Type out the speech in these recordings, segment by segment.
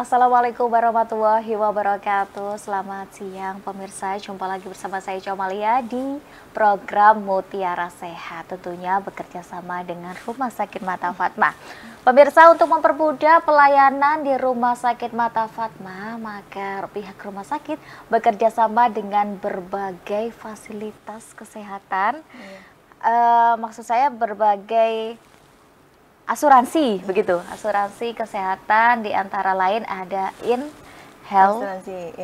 Assalamualaikum warahmatullahi wabarakatuh. Selamat siang pemirsa, jumpa lagi bersama saya Comalia di program Mutiara Sehat. Tentunya bekerja sama dengan Rumah Sakit Mata Fatma. Pemirsa, untuk mempermudah pelayanan di Rumah Sakit Mata Fatma, maka pihak rumah sakit bekerja sama dengan berbagai fasilitas kesehatan. Maksud saya berbagai asuransi, begitu, asuransi kesehatan, di antara lain ada asuransi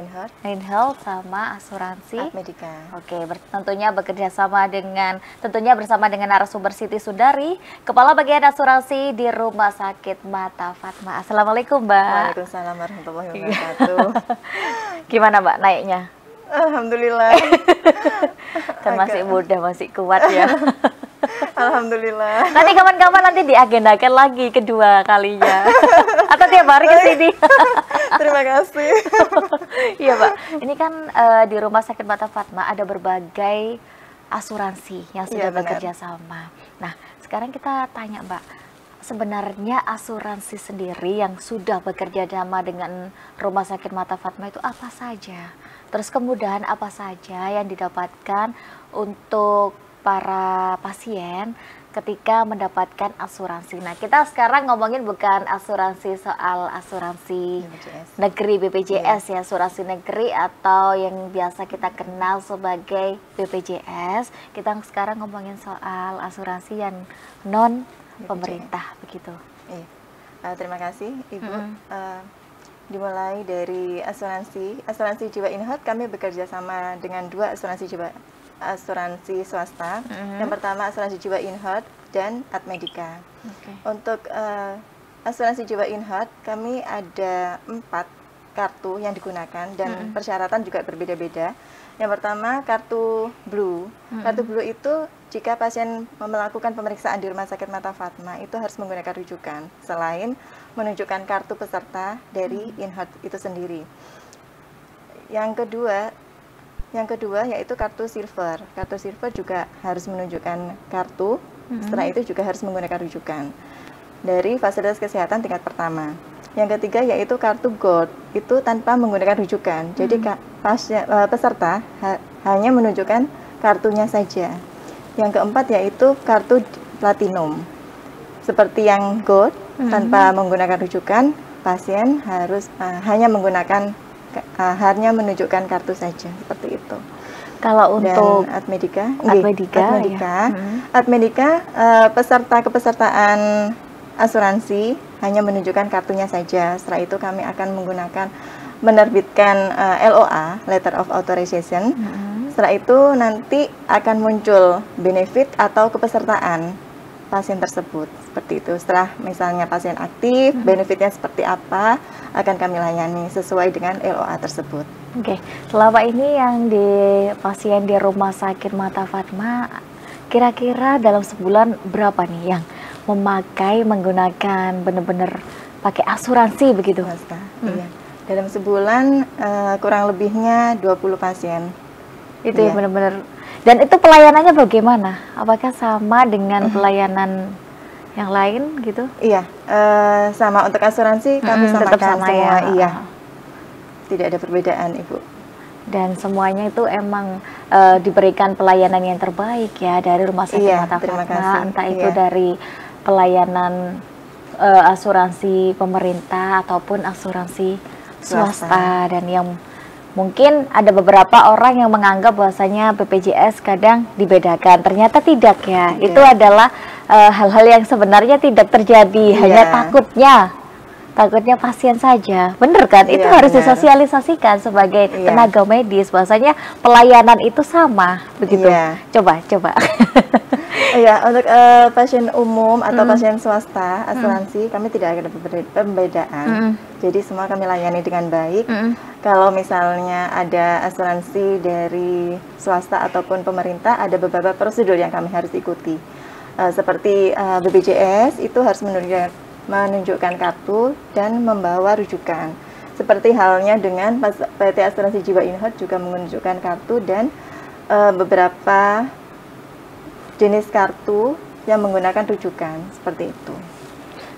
InHealth sama asuransi Atmedica. Oke, tentunya bekerja sama dengan bersama dengan narasumber Siti Sundari, Kepala Bagian Asuransi di Rumah Sakit Mata Fatma. Assalamualaikum, Mbak. Waalaikumsalam warahmatullahi wabarakatuh. Gimana, Mbak, naiknya? Alhamdulillah. Kan masih muda, masih kuat ya. Alhamdulillah. Nanti kapan-kapan diagendakan lagi kedua kalinya. Atau tiap hari ke sini. Terima kasih. Iya, Pak. Ini kan di Rumah Sakit Mata Fatma ada berbagai asuransi yang sudah bekerja sama. Nah, sekarang kita tanya, Mbak, sebenarnya asuransi sendiri yang sudah bekerja sama dengan Rumah Sakit Mata Fatma itu apa saja? Terus kemudahan apa saja yang didapatkan untuk para pasien ketika mendapatkan asuransi. Nah, kita sekarang ngomongin bukan asuransi soal asuransi BPJS. negeri BPJS ya, asuransi negeri atau yang biasa kita kenal sebagai BPJS. Kita sekarang ngomongin soal asuransi yang non pemerintah begitu. Iya. Terima kasih, Ibu. Dimulai dari asuransi jiwa InHealth, kami bekerja sama dengan dua asuransi swasta. Yang pertama asuransi jiwa InHealth dan Atmedica. Untuk asuransi jiwa InHealth, kami ada 4 kartu yang digunakan dan persyaratan juga berbeda-beda. Yang pertama kartu Blue. Kartu Blue itu jika pasien melakukan pemeriksaan di Rumah Sakit Mata Fatma itu harus menggunakan rujukan selain menunjukkan kartu peserta dari InHealth itu sendiri. Yang kedua yaitu kartu Silver. Kartu Silver juga harus menunjukkan kartu. Setelah itu juga harus menggunakan rujukan dari fasilitas kesehatan tingkat pertama. Yang ketiga yaitu kartu Gold, itu tanpa menggunakan rujukan. Jadi peserta hanya menunjukkan kartunya saja. Yang keempat yaitu kartu Platinum. Seperti yang Gold, tanpa menggunakan rujukan, pasien harus hanya menunjukkan kartu saja, seperti itu. Kalau untuk Atmedica, peserta kepesertaan asuransi hanya menunjukkan kartunya saja. Setelah itu kami akan menerbitkan LOA, Letter of Authorization. Setelah itu nanti akan muncul benefit atau kepesertaan pasien tersebut, seperti itu. Setelah misalnya pasien aktif, benefitnya seperti apa, akan kami layani sesuai dengan LOA tersebut. Oke, selama ini yang pasien di Rumah Sakit Mata Fatma, kira-kira dalam sebulan berapa nih yang menggunakan benar-benar pakai asuransi begitu? Iya. Dalam sebulan kurang lebihnya 20 pasien. Itu ya benar-benar. Dan itu pelayanannya bagaimana? Apakah sama dengan pelayanan yang lain gitu? Iya, sama untuk asuransi kami samakan sama semua. ya. Iya. Tidak ada perbedaan, Ibu. Dan semuanya itu emang diberikan pelayanan yang terbaik ya dari Rumah Sakit Mata Fatma, entah itu dari pelayanan asuransi pemerintah ataupun asuransi swasta. Dan yang mungkin ada beberapa orang yang menganggap bahwasanya BPJS kadang dibedakan, ternyata tidak ya. Itu adalah hal-hal yang sebenarnya tidak terjadi, hanya takutnya pasien saja, bener kan? Itu harus disosialisasikan sebagai tenaga medis, bahwasanya pelayanan itu sama, begitu. Coba. Iya, untuk pasien umum atau pasien swasta asuransi kami tidak ada pembedaan. Jadi semua kami layani dengan baik. Kalau misalnya ada asuransi dari swasta ataupun pemerintah, ada beberapa prosedur yang kami harus ikuti. Seperti BPJS itu harus menunjukkan kartu dan membawa rujukan. Seperti halnya dengan PT Asuransi Jiwa InHealth juga menunjukkan kartu dan beberapa jenis kartu yang menggunakan rujukan, seperti itu.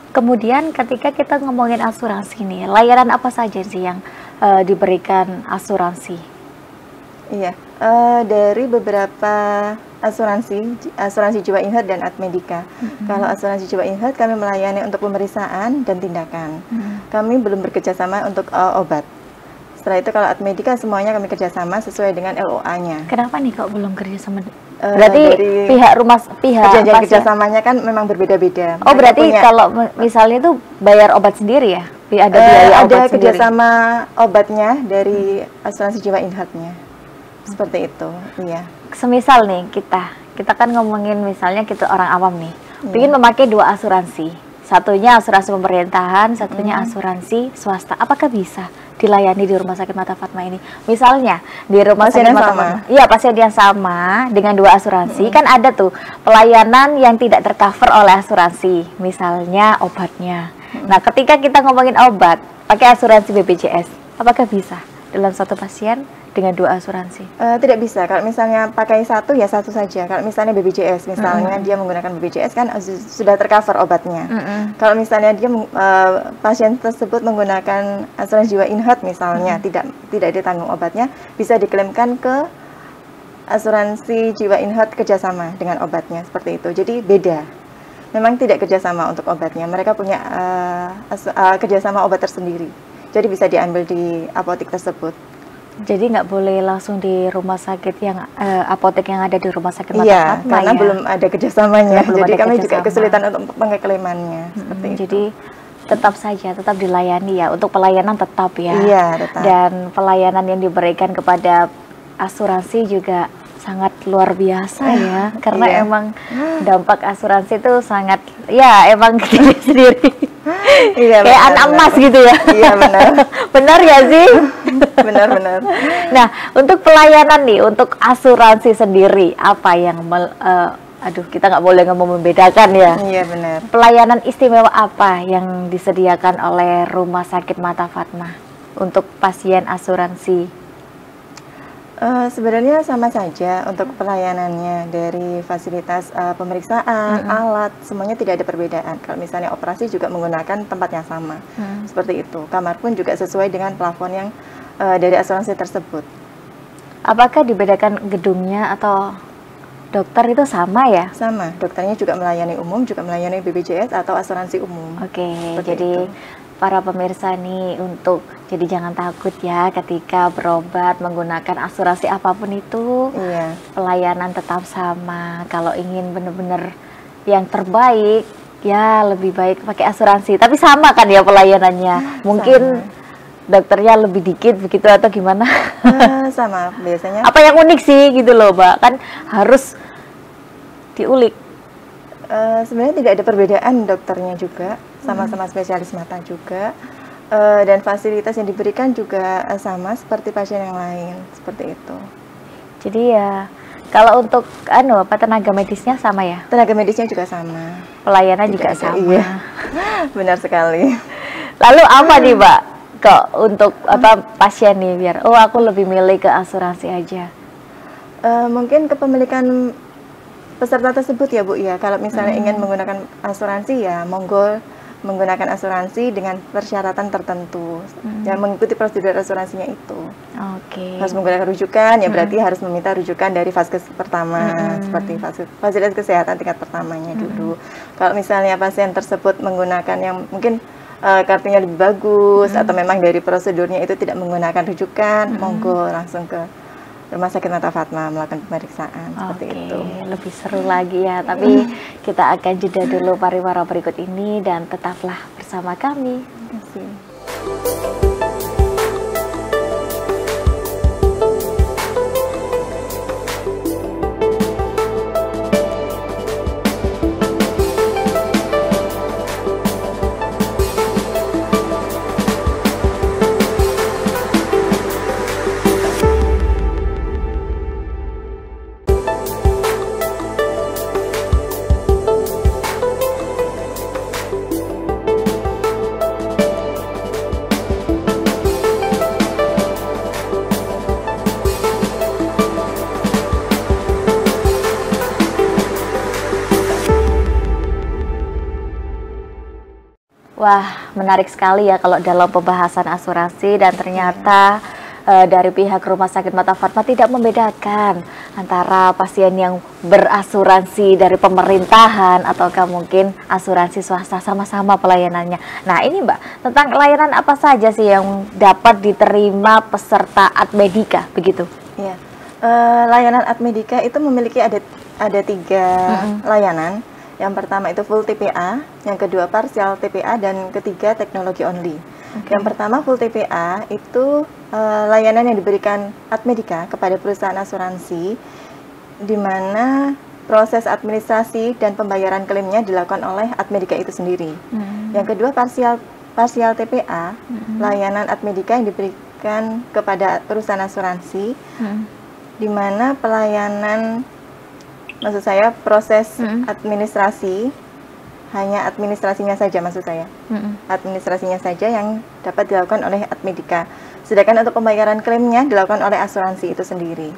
Kemudian ketika kita ngomongin asuransi nih, layanan apa saja sih yang diberikan asuransi? Iya, dari beberapa asuransi jiwa Inheart dan Admedica. Kalau asuransi jiwa Inheart kami melayani untuk pemeriksaan dan tindakan. Kami belum bekerjasama untuk obat. Setelah itu kalau Admedica semuanya kami kerjasama sesuai dengan LOA-nya. Kenapa nih kok belum kerjasama? Berarti pihak perjanjian kerjasamanya kan memang berbeda-beda. Oh, berarti kalau misalnya itu bayar obat sendiri ya? Ada biaya obat ada sendiri? kerjasama obatnya dari asuransi jiwa Inheart-nya. Seperti itu, iya. Semisal nih kita kan ngomongin misalnya kita orang awam nih, ingin memakai 2 asuransi. Satunya asuransi pemerintahan, satunya asuransi swasta. Apakah bisa dilayani di Rumah Sakit Mata Fatma ini? Misalnya di Rumah Sakit Mata Fatma, iya pasien yang sama dengan 2 asuransi, kan ada tuh pelayanan yang tidak tercover oleh asuransi, misalnya obatnya. Nah, ketika kita ngomongin obat pakai asuransi BPJS, apakah bisa dalam satu pasien dengan 2 asuransi? Tidak bisa. Kalau misalnya pakai satu ya satu saja. Kalau misalnya BPJS, misalnya dia menggunakan BPJS kan sudah tercover obatnya. Kalau misalnya dia pasien tersebut menggunakan asuransi jiwa Inheart misalnya tidak ditanggung obatnya, bisa diklaimkan ke asuransi jiwa Inheart kerjasama dengan obatnya seperti itu. Jadi beda. Memang tidak kerjasama untuk obatnya. Mereka punya kerjasama obat tersendiri. Jadi bisa diambil di apotek tersebut. Jadi nggak boleh langsung di rumah sakit yang apotek yang ada di Rumah Sakit Mata Fatma, karena ya? belum ada kerjasamanya. Jadi kami juga kesulitan untuk pengeklaimannya. Seperti itu. Jadi tetap dilayani ya, untuk pelayanan tetap ya. Iya, tetap. Dan pelayanan yang diberikan kepada asuransi juga sangat luar biasa ya, karena emang dampak asuransi itu sangat, ya emang diri sendiri. Iya, kayak anak emas gitu ya. Iya, benar. Benar ya sih? Benar-benar. Nah, untuk pelayanan nih, untuk asuransi sendiri, apa yang kita nggak boleh membedakan ya. Iya, benar. Pelayanan istimewa apa yang disediakan oleh Rumah Sakit Mata Fatma untuk pasien asuransi? Sebenarnya sama saja untuk pelayanannya, dari fasilitas pemeriksaan, alat, semuanya tidak ada perbedaan. Kalau misalnya operasi juga menggunakan tempat yang sama, seperti itu. Kamar pun juga sesuai dengan plafon yang dari asuransi tersebut. Apakah dibedakan gedungnya atau dokter itu sama ya? Sama, dokternya juga melayani umum, juga melayani BPJS atau asuransi umum. Oke, jadi para pemirsa nih, jadi jangan takut ya ketika berobat menggunakan asuransi apapun itu. Iya. Pelayanan tetap sama. Kalau ingin benar-benar yang terbaik, ya lebih baik pakai asuransi. Tapi sama kan ya pelayanannya? Mungkin dokternya lebih dikit begitu atau gimana? Sama biasanya. Apa yang unik sih gitu loh, Mbak? Kan harus diulik. Sebenarnya tidak ada perbedaan, dokternya juga sama-sama spesialis mata juga, dan fasilitas yang diberikan juga sama seperti pasien yang lain, seperti itu. Jadi ya kalau untuk tenaga medisnya sama ya? Tenaga medisnya juga sama. Pelayanan juga sama. Iya. Benar sekali. Lalu apa nih, Mbak? Kok untuk pasien nih biar aku lebih milih ke asuransi aja? Mungkin kepemilikan peserta tersebut ya Bu ya. Kalau misalnya ingin menggunakan asuransi ya monggo menggunakan asuransi dengan persyaratan tertentu yang mengikuti prosedur asuransinya itu. Oke. Harus menggunakan rujukan ya berarti harus meminta rujukan dari vaskes pertama seperti fasilitas kesehatan tingkat pertamanya dulu. Kalau misalnya pasien tersebut menggunakan yang mungkin kartunya lebih bagus atau memang dari prosedurnya itu tidak menggunakan rujukan, monggo langsung ke Rumah Sakit Mata Fatma melakukan pemeriksaan seperti itu. Lebih seru lagi ya, tapi kita akan jeda dulu pariwara berikut ini dan tetaplah bersama kami. Terima kasih. Wah, menarik sekali ya kalau dalam pembahasan asuransi, dan ternyata dari pihak Rumah Sakit Mata Fatma tidak membedakan antara pasien yang berasuransi dari pemerintahan ataukah mungkin asuransi swasta, sama-sama pelayanannya. Nah ini Mbak, tentang layanan apa saja sih yang dapat diterima peserta Admedika begitu? Iya, layanan Admedika itu memiliki ada 3 layanan. Yang pertama itu full TPA, yang kedua partial TPA, dan ketiga teknologi only. Yang pertama full TPA itu layanan yang diberikan Admedika kepada perusahaan asuransi, di mana proses administrasi dan pembayaran klaimnya dilakukan oleh Admedika itu sendiri. Yang kedua partial TPA, layanan Admedika yang diberikan kepada perusahaan asuransi, di mana pelayanan, maksud saya proses administrasi, hanya administrasinya saja maksud saya. Administrasinya saja yang dapat dilakukan oleh Admedika. Sedangkan untuk pembayaran klaimnya dilakukan oleh asuransi itu sendiri.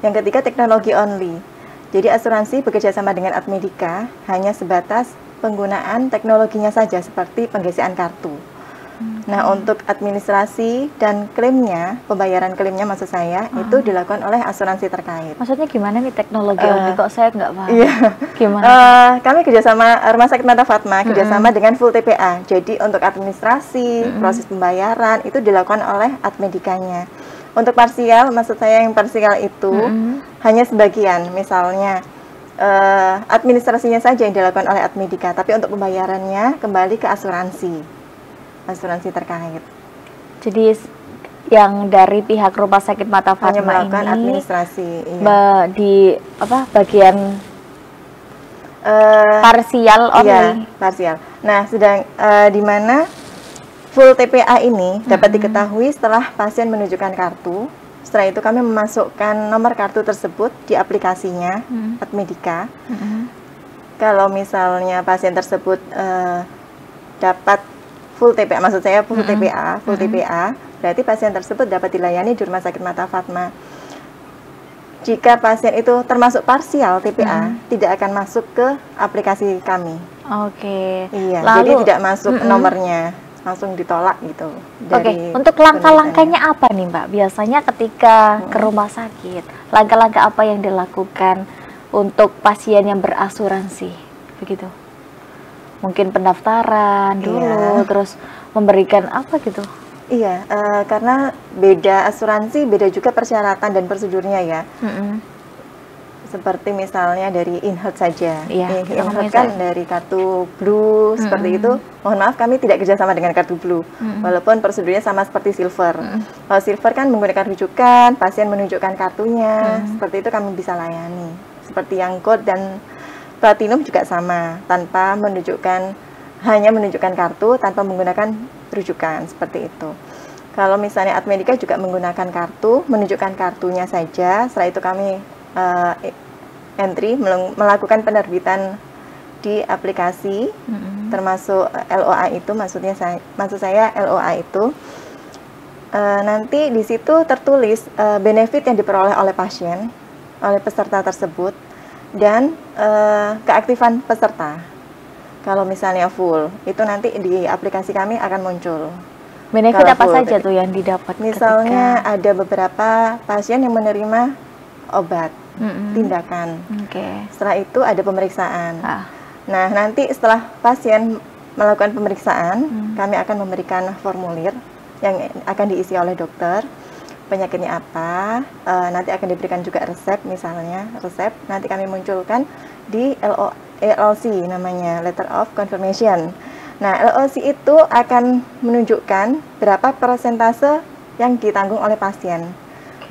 Yang ketiga teknologi only. Jadi asuransi bekerjasama dengan Admedika hanya sebatas penggunaan teknologinya saja seperti penggesekan kartu. Nah, untuk administrasi dan klaimnya, pembayaran klaimnya maksud saya, itu dilakukan oleh asuransi terkait. Maksudnya gimana nih teknologi only? Kok saya nggak paham? Iya. Gimana? Kami kerjasama Rumah Sakit Mata Fatma, kerjasama dengan full TPA. Jadi untuk administrasi, proses pembayaran, itu dilakukan oleh Admedikanya. Untuk parsial, maksud saya yang parsial itu hanya sebagian, misalnya administrasinya saja yang dilakukan oleh Admedika, tapi untuk pembayarannya kembali ke asuransi terkait. Jadi yang dari pihak Rumah Sakit Mata Fatma melakukan ini administrasi, di bagian parsial only. Iya, parsial. Nah, sedang di mana full TPA ini dapat diketahui setelah pasien menunjukkan kartu. Setelah itu kami memasukkan nomor kartu tersebut di aplikasinya Admedika. Kalau misalnya pasien tersebut dapat full TPA, maksud saya full TPA, berarti pasien tersebut dapat dilayani di Rumah Sakit Mata Fatma. Jika pasien itu termasuk parsial TPA, tidak akan masuk ke aplikasi kami. Oke. Iya, lalu, jadi tidak masuk nomornya, langsung ditolak gitu. Oke, untuk langkah-langkahnya apa nih Mbak? Biasanya ketika ke rumah sakit, langkah-langkah apa yang dilakukan untuk pasien yang berasuransi, begitu? Mungkin pendaftaran dulu, terus memberikan apa gitu? Iya, karena beda asuransi, beda juga persyaratan dan prosedurnya ya. Seperti misalnya dari InHealth saja. InHealth kan dari kartu Blue, seperti itu. Mohon maaf, kami tidak kerjasama dengan kartu Blue. Walaupun prosedurnya sama seperti Silver. Kalau Silver kan menggunakan rujukan, pasien menunjukkan kartunya. Seperti itu kami bisa layani. Seperti yang Gold dan Platinum juga sama, tanpa hanya menunjukkan kartu tanpa menggunakan rujukan, seperti itu. Kalau misalnya Admedika juga menggunakan kartu, menunjukkan kartunya saja, setelah itu kami entry, melakukan penerbitan di aplikasi, termasuk LOA itu, maksud saya LOA itu, nanti di situ tertulis benefit yang diperoleh oleh pasien, oleh peserta tersebut, dan keaktifan peserta. Kalau misalnya full, itu nanti di aplikasi kami akan muncul. Benefit apa saja tuh yang didapat? Misalnya ada beberapa pasien yang menerima obat, tindakan. Setelah itu ada pemeriksaan. Nah, nanti setelah pasien melakukan pemeriksaan, kami akan memberikan formulir yang akan diisi oleh dokter. Penyakitnya apa, nanti akan diberikan juga resep, misalnya resep nanti kami munculkan di LOC, namanya Letter of Confirmation. Nah, LOC itu akan menunjukkan berapa persentase yang ditanggung oleh pasien.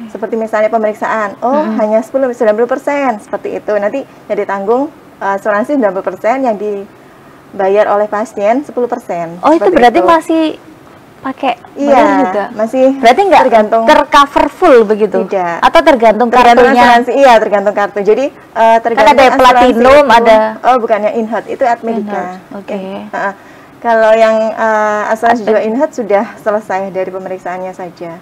Seperti misalnya pemeriksaan, hanya 90%, seperti itu. Nanti yang ditanggung asuransi 90%, yang dibayar oleh pasien 10%. Oh, itu berarti itu masih pakai juga? Masih. Berarti nggak tercover full begitu? Tidak. Atau tergantung kartunya? Iya, tergantung kartu. Jadi tergantung kan ada Platinum, ada. Oh, bukannya InHealth, itu Admedika. Oke. Kalau yang asuransi jiwa InHealth sudah selesai dari pemeriksaannya saja.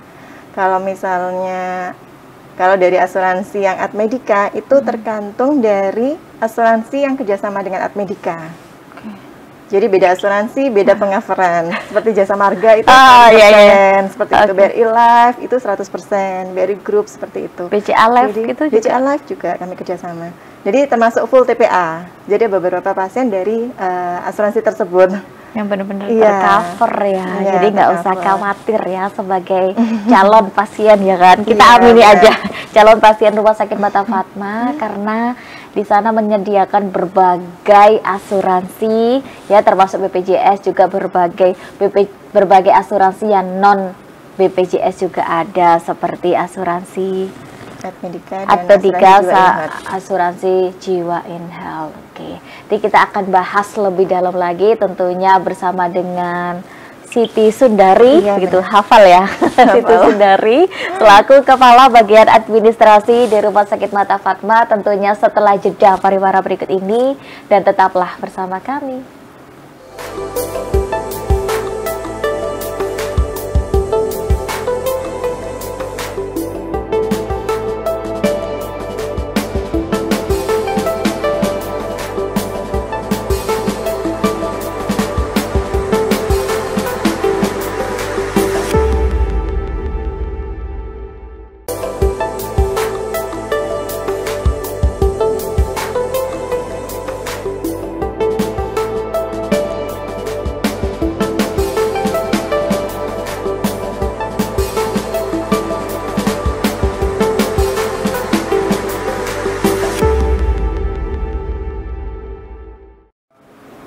Kalau misalnya dari asuransi yang Admedika itu tergantung dari asuransi yang kerjasama dengan Admedika. Jadi beda asuransi, beda pengaveran. Seperti Jasa Marga itu seperti itu. BRI Life itu 100%, BRI Group seperti itu. BCA Life gitu juga? BCA Life juga kami kerjasama. Jadi termasuk full TPA. Jadi beberapa pasien dari asuransi tersebut yang benar-benar tercover ya. Jadi nggak usah khawatir ya sebagai calon pasien ya kan. Kita amini aja calon pasien Rumah Sakit Mata Fatma karena di sana menyediakan berbagai asuransi ya, termasuk BPJS juga berbagai asuransi yang non BPJS juga ada, seperti asuransi Admedika dan asuransi Jiwa in Health. Oke. Jadi kita akan bahas lebih dalam lagi tentunya bersama dengan Siti Sundari, gitu, hafal ya, Siti Sundari, selaku Kepala Bagian Administrasi di Rumah Sakit Mata Fatma, tentunya setelah jeda pariwara berikut ini, dan tetaplah bersama kami.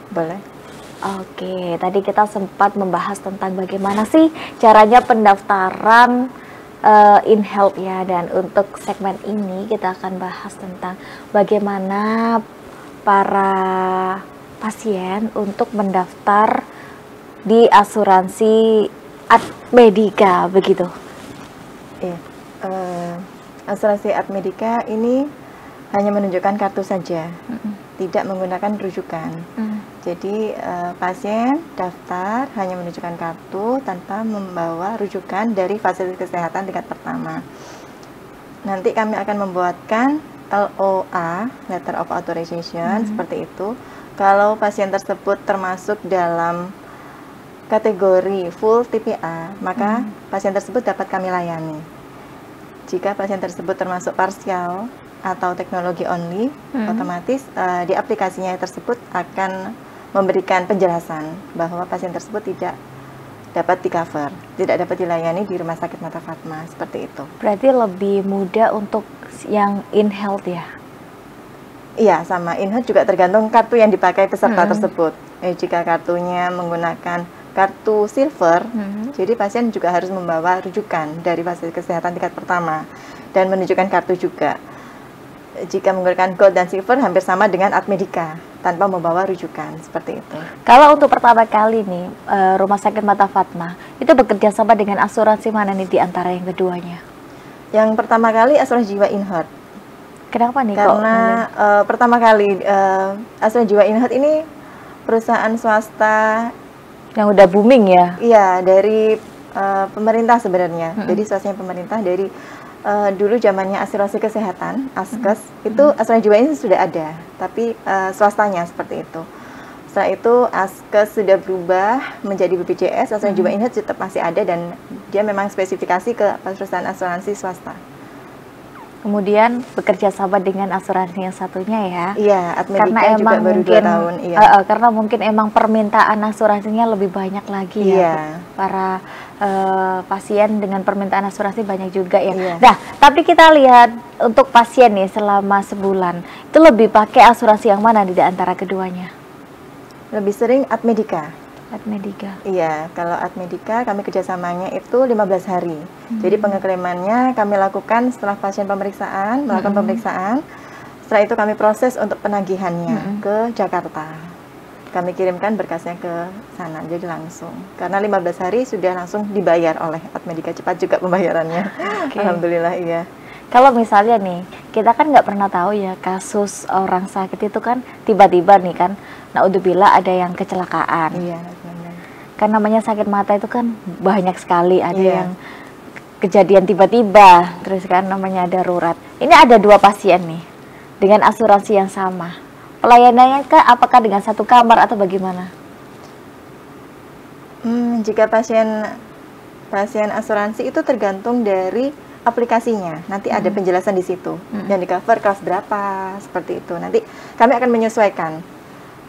Boleh. Oke, tadi kita sempat membahas tentang bagaimana sih caranya pendaftaran in health ya, dan untuk segmen ini kita akan bahas tentang bagaimana para pasien untuk mendaftar di asuransi Admedika begitu. Iya, asuransi Admedika ini hanya menunjukkan kartu saja, tidak menggunakan rujukan. Jadi pasien daftar hanya menunjukkan kartu tanpa membawa rujukan dari fasilitas kesehatan tingkat pertama. Nanti kami akan membuatkan LOA, Letter of Authorization, seperti itu. Kalau pasien tersebut termasuk dalam kategori full TPA, maka pasien tersebut dapat kami layani. Jika pasien tersebut termasuk parsial atau teknologi only, otomatis di aplikasinya tersebut akan memberikan penjelasan bahwa pasien tersebut tidak dapat di-cover, tidak dapat dilayani di Rumah Sakit Mata Fatma, seperti itu. Berarti lebih mudah untuk yang in health ya? Iya, sama. In health juga tergantung kartu yang dipakai peserta tersebut. Jika kartunya menggunakan kartu silver, jadi pasien juga harus membawa rujukan dari fasilitas kesehatan tingkat pertama dan menunjukkan kartu juga. Jika menggunakan gold dan silver hampir sama dengan Admedika tanpa membawa rujukan, seperti itu. Kalau untuk pertama kali nih Rumah Sakit Mata Fatma itu bekerja sama dengan asuransi mana nih di antara yang keduanya? Yang pertama kali asuransi Jiwa in Health. Kenapa nih? Karena pertama kali asuransi Jiwa in Health ini perusahaan swasta yang udah booming ya? Iya, dari pemerintah sebenarnya. Jadi swastanya pemerintah dari dulu zamannya asuransi kesehatan, Askes, itu asuransi jiwa ini sudah ada, tapi swastanya seperti itu. Setelah itu Askes sudah berubah menjadi BPJS, asuransi jiwa ini tetap masih ada dan dia memang spesifikasi ke perusahaan asuransi swasta. Kemudian bekerja sama dengan asuransi yang satunya ya? Iya, Admedika juga baru 2 tahun. Iya. Karena mungkin emang permintaan asuransinya lebih banyak lagi ya, para pasien dengan permintaan asuransi banyak juga ya. Nah, tapi kita lihat untuk pasien nih selama sebulan itu lebih pakai asuransi yang mana di antara keduanya? Lebih sering Admedika. Admedika. Iya, kalau Admedika kami kerjasamanya itu 15 hari. Jadi pengeklemannya kami lakukan setelah pasien pemeriksaan, melakukan pemeriksaan. Setelah itu kami proses untuk penagihannya ke Jakarta. Kami kirimkan berkasnya ke sana, jadi langsung. Karena 15 hari sudah langsung dibayar oleh Admedika, cepat juga pembayarannya. Alhamdulillah, iya. Kalau misalnya nih, kita kan nggak pernah tahu ya kasus orang sakit itu kan tiba-tiba nih kan, naudzubillah ada yang kecelakaan. Iya. Kan namanya sakit mata itu kan banyak sekali, ada yang kejadian tiba-tiba, terus kan namanya darurat. Ini ada 2 pasien nih dengan asuransi yang sama. Pelayanannya apakah dengan satu kamar atau bagaimana? Jika pasien asuransi itu tergantung dari aplikasinya. Nanti ada penjelasan di situ. Yang di cover kelas berapa, seperti itu. Nanti kami akan menyesuaikan.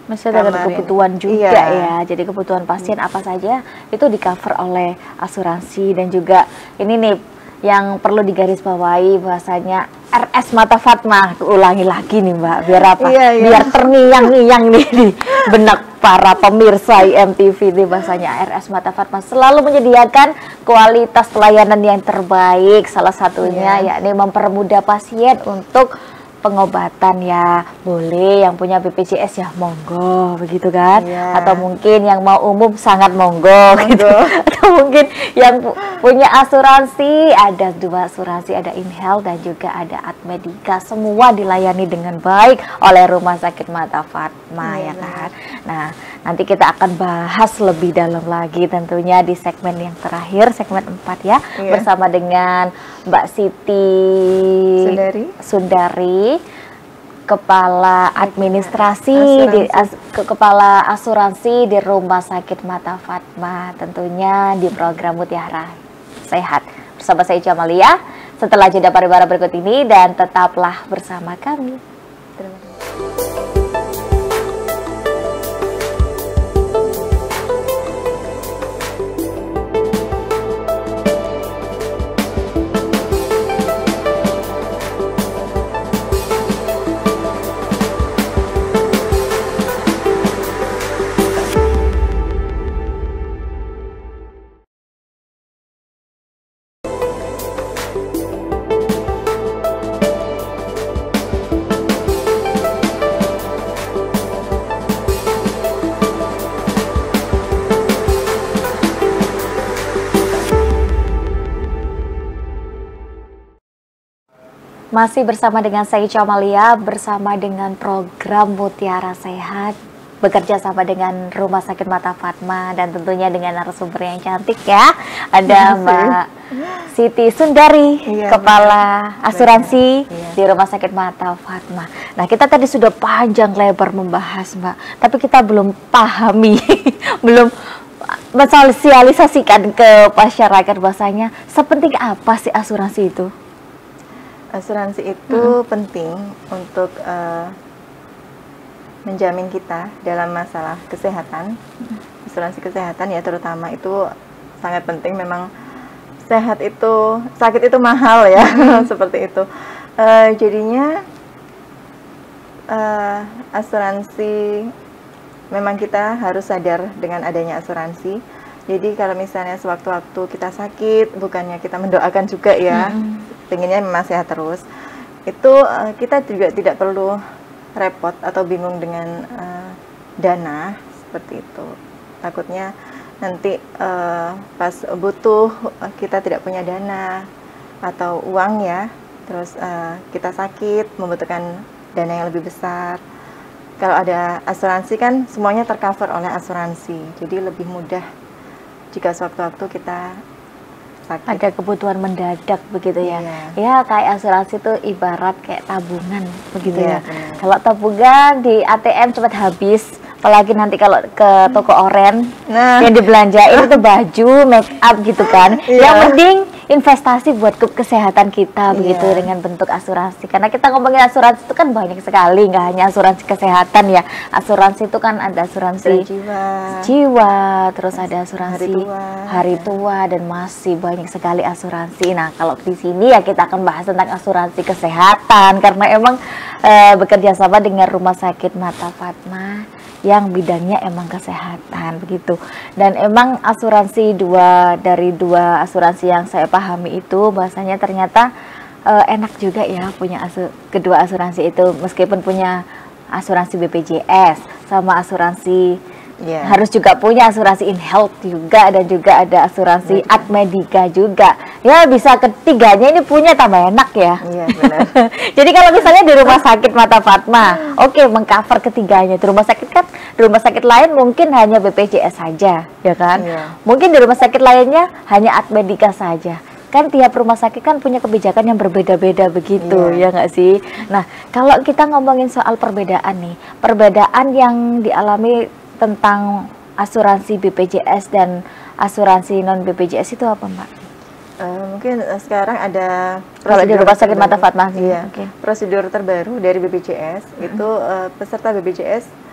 Maksudnya dengan kebutuhan juga ya. Jadi kebutuhan pasien apa saja itu di cover oleh asuransi. Dan juga ini nih yang perlu digarisbawahi bahasanya RS Mata Fatma. Ulangi lagi nih Mbak, biar apa? Biar terngiang-ngiang nih di benak para pemirsa IMTV nih, bahasanya RS Mata Fatma selalu menyediakan kualitas pelayanan yang terbaik. Salah satunya yakni mempermudah pasien untuk pengobatan ya, boleh yang punya BPJS ya monggo begitu kan, atau mungkin yang mau umum sangat monggo gitu, atau mungkin yang punya asuransi, ada 2 asuransi, ada InHealth dan juga ada Admedika, semua dilayani dengan baik oleh Rumah Sakit Mata Fatma ya kan. Nah, nanti kita akan bahas lebih dalam lagi tentunya di segmen yang terakhir, segmen 4 ya, bersama dengan Mbak Siti Sundari, Kepala Administrasi Kepala Asuransi di Rumah Sakit Mata Fatma, tentunya di program Mutiara Sehat bersama saya Jamalia. Setelah jeda pariwara berikut ini, dan tetaplah bersama kami. Terima kasih. Masih bersama dengan saya Jamalia, bersama dengan program Mutiara Sehat, bekerja sama dengan Rumah Sakit Mata Fatma, dan tentunya dengan narasumber yang cantik ya. Ada Mbak Siti Sundari, Kepala Asuransi di Rumah Sakit Mata Fatma. Nah, kita tadi sudah panjang lebar membahas Mbak, tapi kita belum pahami, belum mensosialisasikan ke masyarakat bahasanya sepenting apa sih asuransi itu? Asuransi itu penting untuk menjamin kita dalam masalah kesehatan. Asuransi kesehatan ya terutama itu sangat penting. Memang sakit itu mahal ya, seperti itu. Jadinya asuransi, memang kita harus sadar dengan adanya asuransi. Jadi kalau misalnya sewaktu-waktu kita sakit, bukannya kita mendoakan juga ya, pengennya memang sehat terus, itu kita juga tidak perlu repot atau bingung dengan dana seperti itu. Takutnya nanti pas butuh kita tidak punya dana atau uang ya, terus kita sakit membutuhkan dana yang lebih besar. Kalau ada asuransi kan semuanya tercover oleh asuransi, jadi lebih mudah jika sewaktu-waktu kita sakit. Ada kebutuhan mendadak begitu ya. Ya kayak asuransi itu ibarat kayak tabungan begitu ya. Kalau tabungan di ATM cepat habis, apalagi nanti kalau ke toko oren yang dibelanjain itu baju, make up gitu kan. Yang penting investasi buat kesehatan kita begitu dengan bentuk asuransi. Karena kita ngomongin asuransi itu kan banyak sekali, nggak hanya asuransi kesehatan ya. Asuransi itu kan ada asuransi jiwa, terus ada asuransi hari tua dan masih banyak sekali asuransi. Nah, kalau di sini ya kita akan bahas tentang asuransi kesehatan karena emang bekerja sama dengan Rumah Sakit Mata Fatma yang bidangnya emang kesehatan begitu. Dan emang asuransi dari dua asuransi yang saya pahami itu bahasanya ternyata enak juga ya punya kedua asuransi itu, meskipun punya asuransi BPJS sama asuransi harus juga punya asuransi InHealth juga, dan juga ada asuransi Admedika juga. Ya bisa ketiganya ini punya, tambah enak ya. Benar. Jadi kalau misalnya di Rumah Sakit Mata Fatma, mengcover ketiganya. Di rumah sakit kan, di rumah sakit lain mungkin hanya BPJS saja, ya kan? Mungkin di rumah sakit lainnya hanya Admedika saja. Kan tiap rumah sakit kan punya kebijakan yang berbeda-beda begitu, ya nggak sih? Nah, kalau kita ngomongin soal perbedaan nih, perbedaan yang dialami tentang asuransi BPJS dan asuransi non BPJS itu apa, Mbak? Mungkin sekarang ada kalau di Rumah Sakit Mata Fatmah. Iya, prosedur terbaru dari BPJS itu peserta BPJS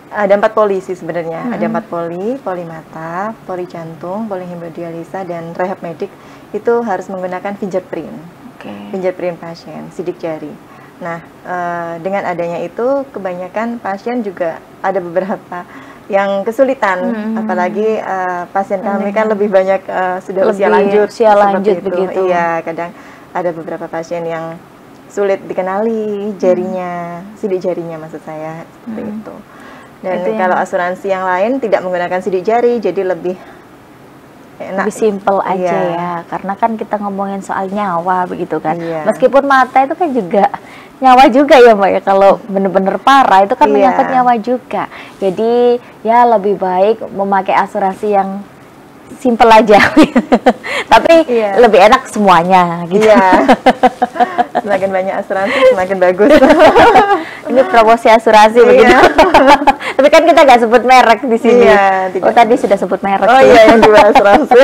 ada 4 poli sih sebenarnya. Ada 4 poli mata, poli jantung, poli hemodialisa, dan rehab medik itu harus menggunakan fingerprint. Fingerprint pasien, sidik jari. Nah, dengan adanya itu kebanyakan pasien juga ada beberapa yang kesulitan, apalagi pasien kami kan lebih banyak sudah usia lanjut begitu. Iya, kadang ada beberapa pasien yang sulit dikenali jarinya, sidik jarinya maksud saya seperti itu. Dan kalau asuransi yang lain tidak menggunakan sidik jari, jadi lebih enak, lebih simple aja ya, karena kan kita ngomongin soal nyawa begitu kan. Meskipun mata itu kan juga nyawa juga ya Mbak ya, kalau bener-bener parah itu kan menyangkut nyawa juga. Jadi ya lebih baik memakai asuransi yang simple aja, tapi lebih enak semuanya gitu. Semakin banyak asuransi semakin bagus. Ini promosi asuransi begitu. Tapi kan kita nggak sebut merek di sini. Oh tadi sudah sebut merek. Oh iya, yang jual asuransi.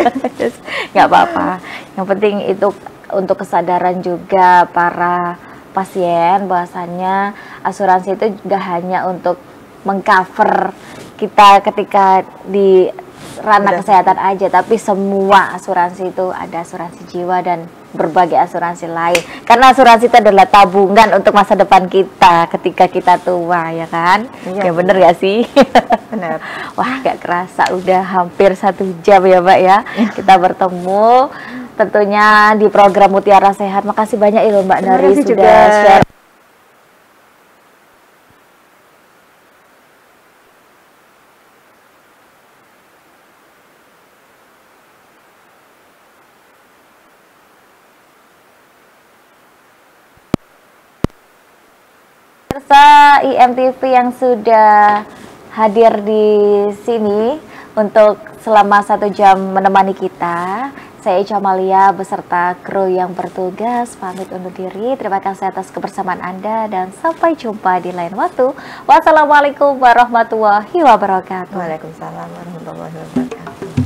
Nggak apa-apa. Yang penting itu untuk kesadaran juga para pasien bahwasannya asuransi itu nggak hanya untuk mengcover kita ketika di ranah kesehatan aja, tapi semua asuransi itu ada asuransi jiwa dan berbagai asuransi lain. Karena asuransi itu adalah tabungan untuk masa depan kita ketika kita tua, ya kan? Ya bener gak sih? Benar. Wah, gak kerasa udah hampir 1 jam ya Mbak ya. Kita bertemu tentunya di program Mutiara Sehat. Makasih banyak ya Mbak Nari sudah share. Pemirsa IMTV yang sudah hadir di sini untuk selama 1 jam menemani kita, saya Ica Malia beserta kru yang bertugas pamit undur diri. Terima kasih atas kebersamaan Anda dan sampai jumpa di lain waktu. Wassalamualaikum warahmatullahi wabarakatuh. Waalaikumsalam warahmatullahi wabarakatuh.